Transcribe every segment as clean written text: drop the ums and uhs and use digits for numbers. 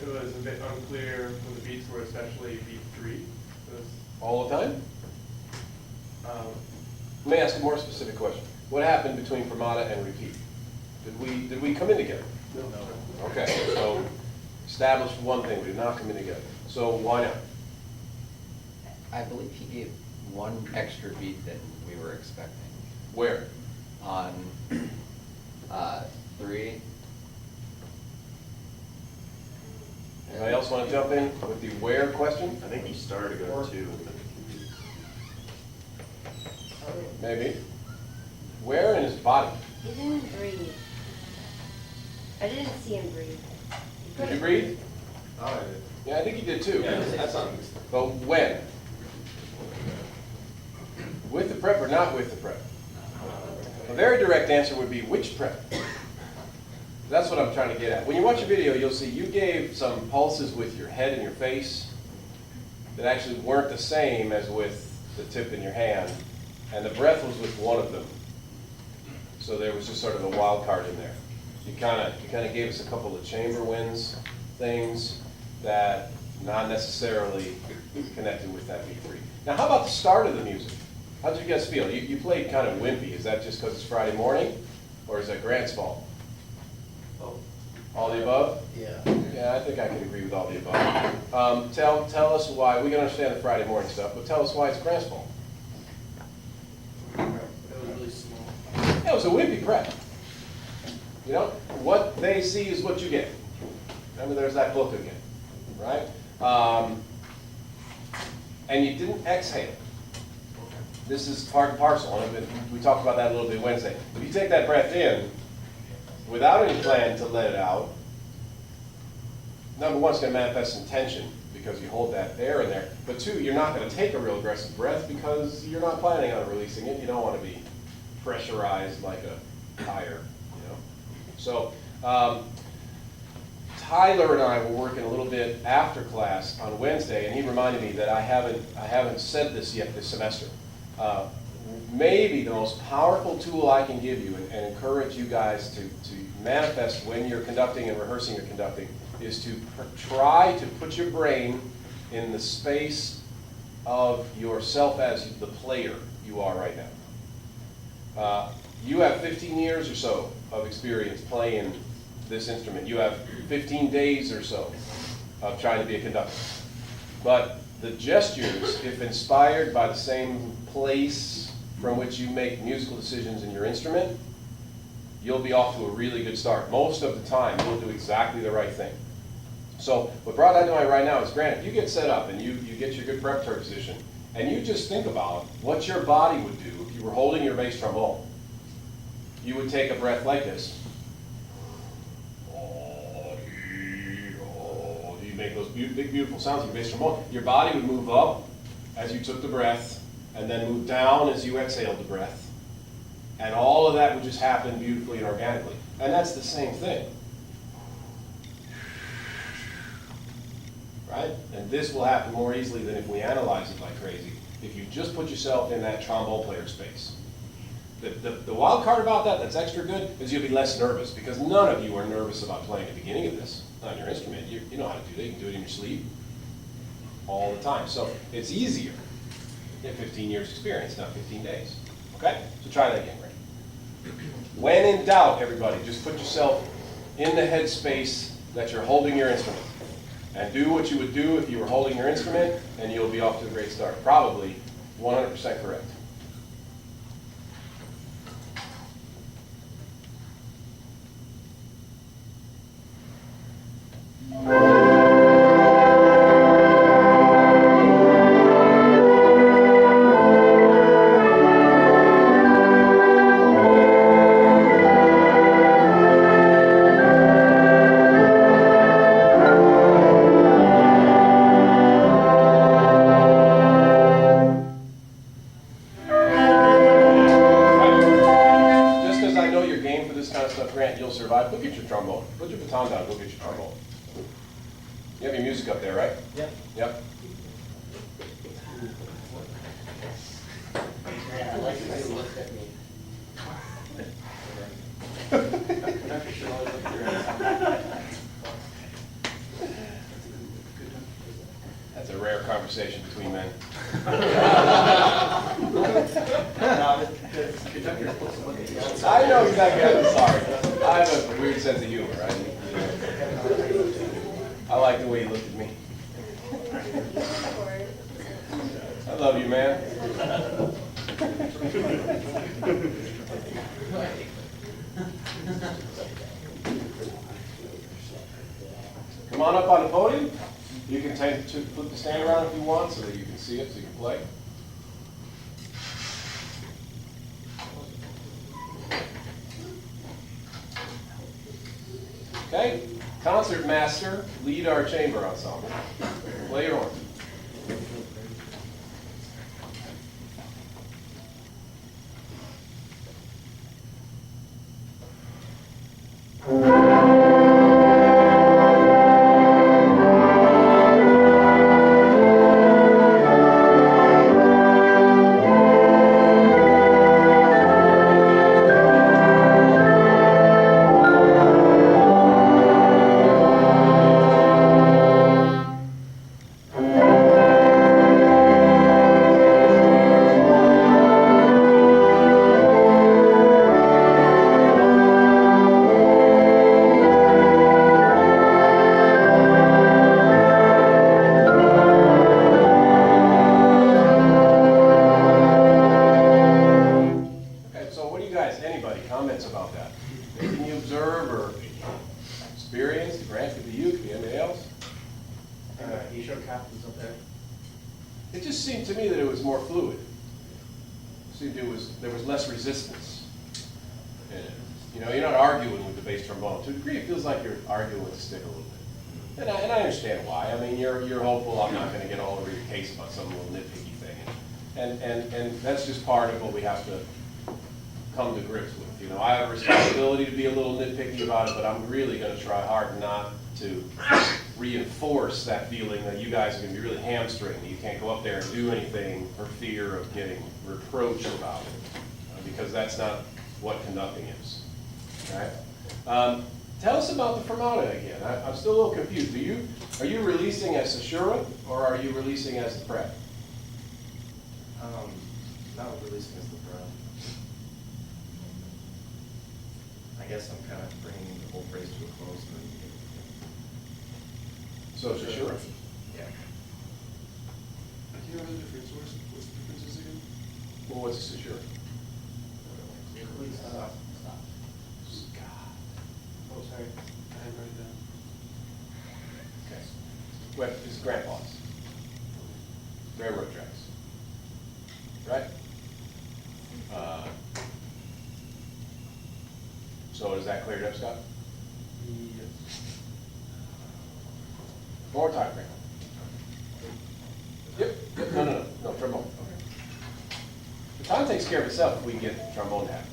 it was a bit unclear when the beats were, especially beat 3. It was, All the time? um, Let me ask a more specific question. What happened between Fermata and Repeat? Did we come in together? no. Okay, so establish one thing, we did not come in together. So why not? I believe he gave one extra beat than we were expecting Where? on 3. Anybody else want to jump in with the where question? I think he started to go 2. Maybe. Where in his body? He didn't breathe. I didn't see him breathe. Did you breathe? Oh, I did. Yeah, I think he did too. Yeah, that's not. But when? With the prep or not with the prep? A very direct answer would be which prep? That's what I'm trying to get at. When you watch a video, you'll see you gave some pulses with your head and your face that actually weren't the same as with the tip in your hand, and the breath was with one of them. So there was just sort of a wild card in there. You kind of gave us a couple of chamber winds things that not necessarily connected with that B3. Now, how about the start of the music? How did you guys feel? You played kind of wimpy. Is that just because it's Friday morning, or is that Grant's fault? All the above? Yeah. Yeah, I think I can agree with all the above. Tell us why. We can understand the Friday morning stuff, but tell us why it's Grant's fault. It was really small. Yeah, it was a wimpy prep. You know, what they see is what you get. Remember, there's that book again, right? And you didn't exhale. This is part and parcel, and we talked about that a little bit Wednesday. If you take that breath in without any plan to let it out, number one, it's going to manifest in tension because you hold that air in there. But two, you're not going to take a real aggressive breath because you're not planning on releasing it. You don't want to be pressurized like a tire, you know. So Tyler and I were working a little bit after class on Wednesday, and he reminded me that I haven't said this yet this semester. Maybe the most powerful tool I can give you and encourage you guys to manifest when you're conducting and rehearsing your conducting is to try to put your brain in the space of yourself as the player you are right now. You have 15 years or so of experience playing this instrument. You have 15 days or so of trying to be a conductor. But the gestures, if inspired by the same place from which you make musical decisions in your instrument, you'll be off to a really good start. Most of the time, you'll do exactly the right thing. So what brought that to mind right now is, Grant, if you get set up and you get your good preparatory position, and you just think about what your body would do if you were holding your bass trombone, you would take a breath like this. You make those big, beautiful sounds with your bass trombone. Your body would move up as you took the breath, and then move down as you exhaled the breath. And all of that would just happen beautifully and organically. And that's the same thing. Right? And this will happen more easily than if we analyze it like crazy. If you just put yourself in that trombone player space. The wild card about that that's extra good is you'll be less nervous, because none of you are nervous about playing at the beginning of this on your instrument. You know how to do that. You can do it in your sleep all the time. So it's easier. You have 15 years experience, not 15 days. Okay? So try that again, Ray. When in doubt, everybody, just put yourself in the headspace that you're holding your instrument. And do what you would do if you were holding your instrument, and you'll be off to a great start. Probably 100% correct. a rare conversation between men. I know exactly, I'm sorry. I have a weird sense of humor, right? I like the way you looked at me. I love you, man. Come on up on the podium. You can flip the stand around if you want so that you can see it, so you can play. Okay, concert master, lead our chamber ensemble. Play your horn. Anybody, comments about that? Anything you observe or experience? Grant, could be you, could be anybody else? You showed captains up there. It just seemed to me that it was more fluid. It seemed there was less resistance in it. You know, you're not arguing with the bass trombone. To a degree, it feels like you're arguing with the stick a little bit. And I understand why. I mean, you're hopeful I'm not going to get all over your case about some little nitpicky thing. And that's just part of what we have to come to grips with. You know, I have a responsibility to be a little nitpicky about it, but I'm really going to try hard not to reinforce that feeling that you guys are going to be really hamstringed. You can't go up there and do anything for fear of getting reproached about it, because that's not what conducting is. Right? Tell us about the fermata again. I'm still a little confused. Are you releasing as Sashura, or are you releasing as the Pret? Not releasing as the Pret. I guess I'm kind of bringing the whole phrase to a close. So Sashura. Yeah. I can't remember the difference. What's the differences again? Well, what's a Sashura? Please stop. Oh, sorry. I had written it down. Okay. What is grandpa's? Railroad tracks. Right? So is that cleared up, Scott? Yes. One more time, Grandpa. Yep. No, trombone. Okay. The time takes care of itself if we can get the trombone to happen.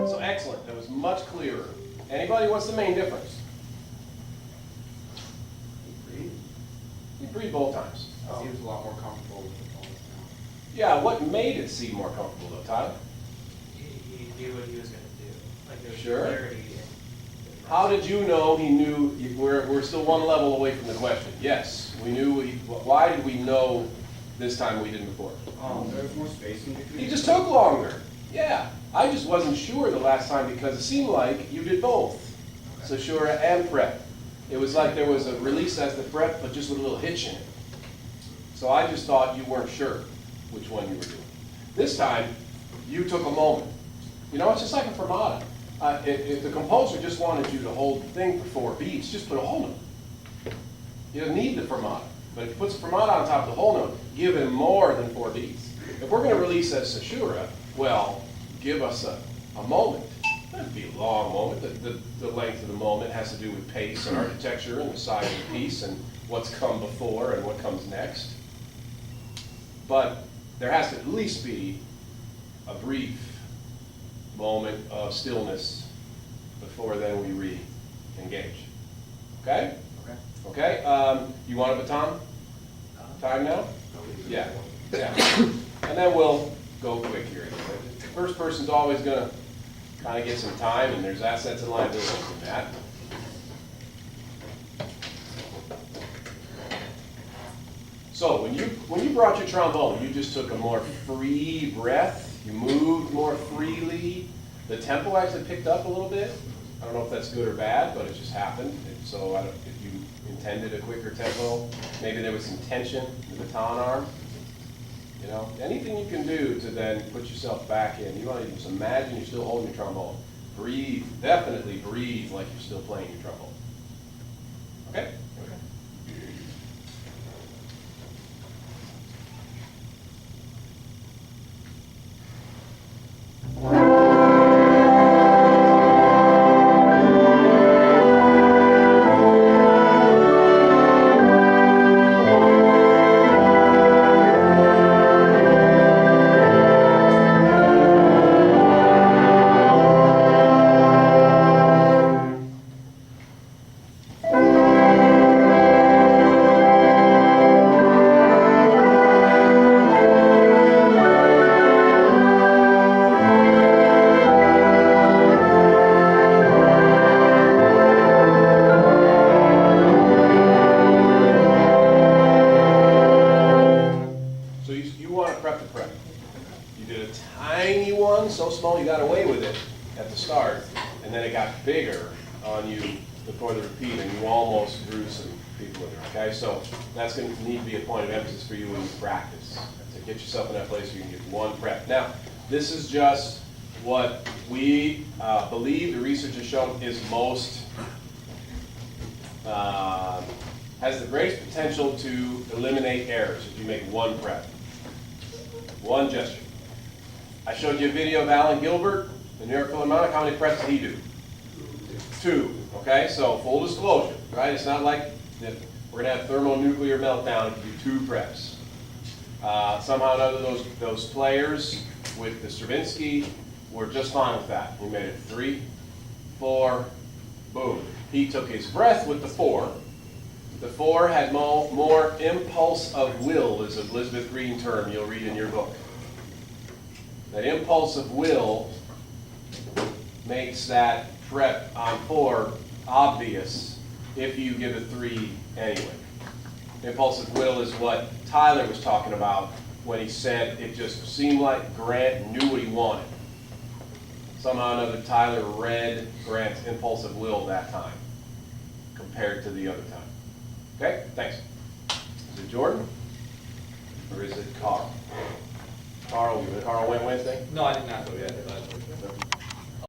So excellent. That was much clearer. Anybody, what's the main difference? You breathe both times. Seems a lot more comfortable with the phones Yeah, what made it seem more comfortable though, Tyler? He knew what he was going to do. Like there was Sure. clarity. How did you know he knew? We're still one level away from the question. Yes, we knew. Why did we know this time we didn't before? There's more space in between. He just took longer. Yeah, I just wasn't sure the last time because it seemed like you did both, Sashura and Pret. It was like there was a release as the Pret, but just with a little hitch in it. So I just thought you weren't sure which one you were doing. This time, you took a moment. You know, it's just like a fermata. If the composer just wanted you to hold the thing for 4 beats, just put a whole note. He doesn't need the fermata. But if he puts a fermata on top of the whole note, give him more than 4 beats. If we're going to release as Sashura, well, give us a moment. It'd be a long moment. The length of the moment has to do with pace and architecture and the size of the piece and what's come before and what comes next. But there has to at least be a brief moment of stillness before then we re-engage. Okay? Okay. Okay? You want a baton? Time now? Yeah. Yeah. And then we'll go quick here. The first person's always going to kind of get some time, and there's assets and liabilities in that. So when you brought your trombone, you just took a more free breath. You moved more freely. The tempo actually picked up a little bit. I don't know if that's good or bad, but it just happened. So if you intended a quicker tempo, maybe there was some tension in the baton arm. You know, anything you can do to then put yourself back in. You want to just imagine you're still holding your trombone. Breathe, definitely breathe like you're still playing your trombone. Okay? So small you got away with it at the start, and then it got bigger on you before the repeat, and you almost drew some people in there, okay? So that's going to need to be a point of emphasis for you when you practice, to get yourself in that place where you can get one prep. Now, this is just what we believe the research has shown is most, has the greatest potential to eliminate errors if you make one prep, one gesture. I showed you a video of Alan Gilbert, the New York Philharmonic. How many preps did he do? 2. Okay, so full disclosure, right? It's not like that we're going to have thermonuclear meltdown if you do 2 preps. Somehow or another, those players with the Stravinsky were just fine with that. He made it 3, 4, boom. He took his breath with the 4. The 4 had more impulse of will, is an Elizabeth Green term you'll read in your book. That impulse of will makes that prep on 4 obvious if you give a 3 anyway. Impulsive will is what Tyler was talking about when he said it just seemed like Grant knew what he wanted. Somehow or another, Tyler read Grant's impulsive will that time compared to the other time. Okay, thanks. Is it Jordan or is it Carl? Carl went Wednesday? No, I did not go yet, but.